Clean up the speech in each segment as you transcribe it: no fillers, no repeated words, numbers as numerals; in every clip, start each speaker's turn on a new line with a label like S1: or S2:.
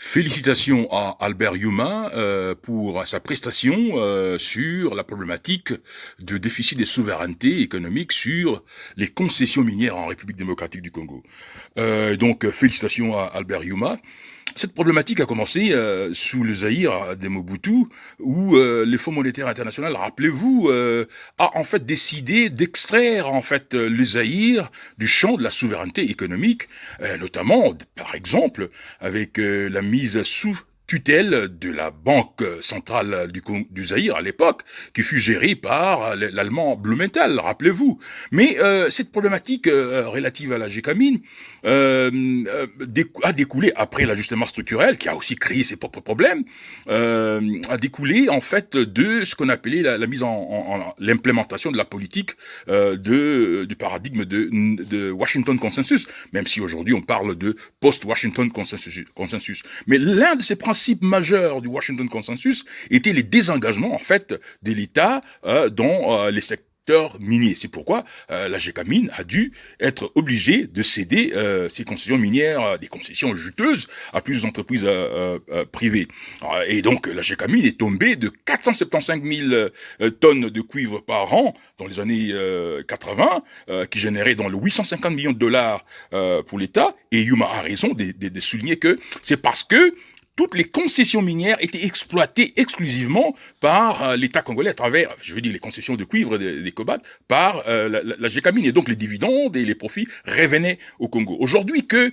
S1: Félicitations à Albert Yuma pour sa prestation sur la problématique du déficit des souverainetés économiques sur les concessions minières en République démocratique du Congo. Donc félicitations à Albert Yuma. Cette problématique a commencé sous le Zaïre des Mobutu, où le Fonds monétaire international, rappelez-vous, a en fait décidé d'extraire en fait le Zaïre du champ de la souveraineté économique, notamment, par exemple, avec la mise sous tutelle de la Banque centrale du Zaïre à l'époque, qui fut gérée par l'allemand Blumenthal, rappelez-vous. Mais cette problématique relative à la Gécamine a découlé après l'ajustement structurel, qui a aussi créé ses propres problèmes, a découlé en fait de ce qu'on appelait la mise en l'implémentation de la politique du paradigme de Washington Consensus, même si aujourd'hui on parle de post-Washington Consensus. Mais l'un de ces principes majeurs du Washington Consensus était les désengagements en fait de l'État dans les secteurs miniers. C'est pourquoi la Gécamine a dû être obligée de céder ses concessions minières, des concessions juteuses, à plusieurs entreprises privées. Et donc la Gécamine est tombée de 475 000 tonnes de cuivre par an dans les années 80, qui générait dans le 850 millions de dollars pour l'État. Et Yuma a raison de souligner que c'est parce que toutes les concessions minières étaient exploitées exclusivement par l'État congolais à travers, je veux dire, les concessions de cuivre des Cobalt par la Gécamine. Et donc les dividendes et les profits revenaient au Congo. Aujourd'hui que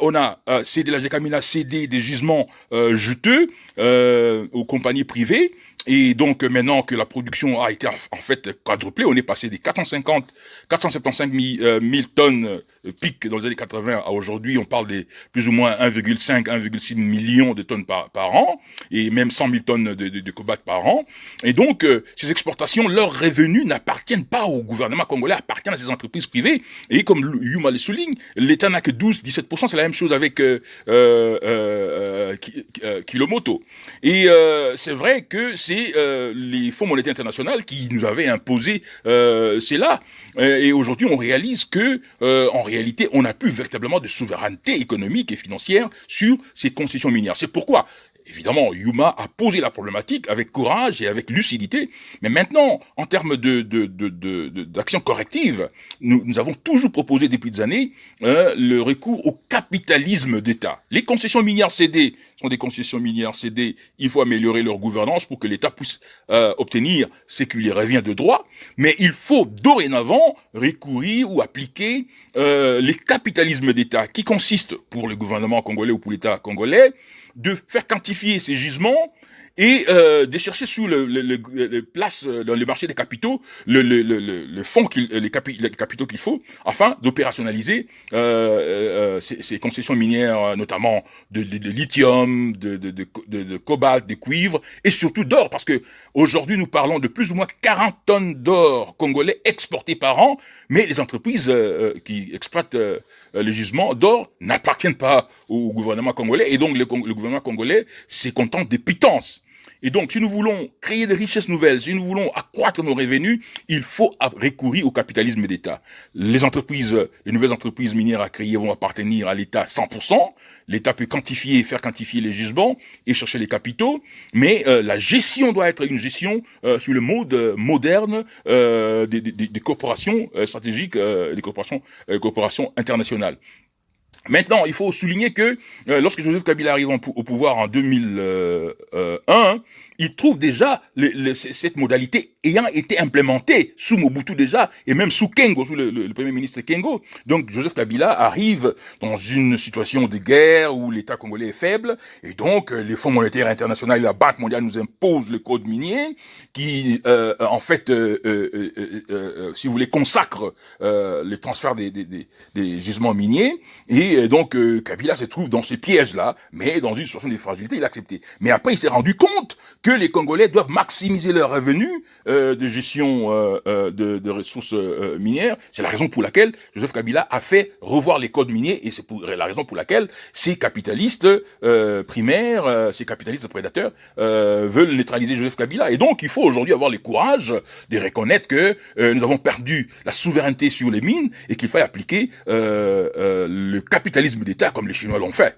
S1: on a cédé, la Gécamine a cédé des gisements juteux aux compagnies privées, et donc maintenant que la production a été en fait quadruplée, on est passé des 475 000 tonnes pic dans les années 80 à aujourd'hui, on parle des plus ou moins 1,5, 1,6 millions de tonnes par an, et même 100 000 tonnes de cobalt par an. Et donc, ces exportations, leurs revenus n'appartiennent pas au gouvernement congolais, appartiennent à ces entreprises privées. Et comme Yuma le souligne, l'État n'a que 12-17%, c'est la même chose avec Kilomoto. Et c'est vrai que c'est les fonds monétaires internationaux qui nous avaient imposé cela. Et aujourd'hui, on réalise que, en réalité, on n'a plus véritablement de souveraineté économique et financière sur ces concessions minières. C'est pourquoi, évidemment, Yuma a posé la problématique avec courage et avec lucidité. Mais maintenant, en termes d'action corrective, nous avons toujours proposé depuis des années le recours au capitalisme d'État. Les concessions minières cédées sont des concessions minières cédées. Il faut améliorer leur gouvernance pour que l'État puisse obtenir ce qui lui revient de droit. Mais il faut dorénavant recourir ou appliquer les capitalismes d'État qui consistent pour le gouvernement congolais ou pour l'État congolais de faire quantifier ces gisements et de chercher sous le place dans le marché des capitaux le fonds les capitaux qu'il faut afin d'opérationnaliser ces concessions minières, notamment de lithium, de cobalt, de cuivre et surtout d'or, parce que aujourd'hui nous parlons de plus ou moins 40 tonnes d'or congolais exportés par an, mais les entreprises qui exploitent les gisements d'or n'appartiennent pas au gouvernement congolais, et donc le gouvernement congolais se contente des pitances. Et donc, si nous voulons créer des richesses nouvelles, si nous voulons accroître nos revenus, il faut recourir au capitalisme d'État. Les nouvelles entreprises minières à créer vont appartenir à l'État 100%. L'État peut faire quantifier les gisements et chercher les capitaux, mais la gestion doit être une gestion sur le mode moderne des corporations stratégiques, des corporations internationales. Maintenant, il faut souligner que lorsque Joseph Kabila arrive au pouvoir en 2001, il trouve déjà cette modalité ayant été implémentée sous Mobutu déjà, et même sous Kengo, sous le premier ministre Kengo. Donc Joseph Kabila arrive dans une situation de guerre où l'État congolais est faible, et donc les fonds monétaires internationaux et la Banque mondiale nous imposent le code minier qui, en fait, si vous voulez, consacre les transferts des gisements miniers. Et donc, Kabila se trouve dans ce piège-là, mais dans une situation de fragilité, il a accepté. Mais après, il s'est rendu compte que les Congolais doivent maximiser leurs revenus de gestion de ressources minières. C'est la raison pour laquelle Joseph Kabila a fait revoir les codes miniers, et c'est la raison pour laquelle ces capitalistes primaires, ces capitalistes prédateurs veulent neutraliser Joseph Kabila. Et donc, il faut aujourd'hui avoir le courage de reconnaître que nous avons perdu la souveraineté sur les mines et qu'il faut appliquer le capitalisme d'État comme les Chinois l'ont fait.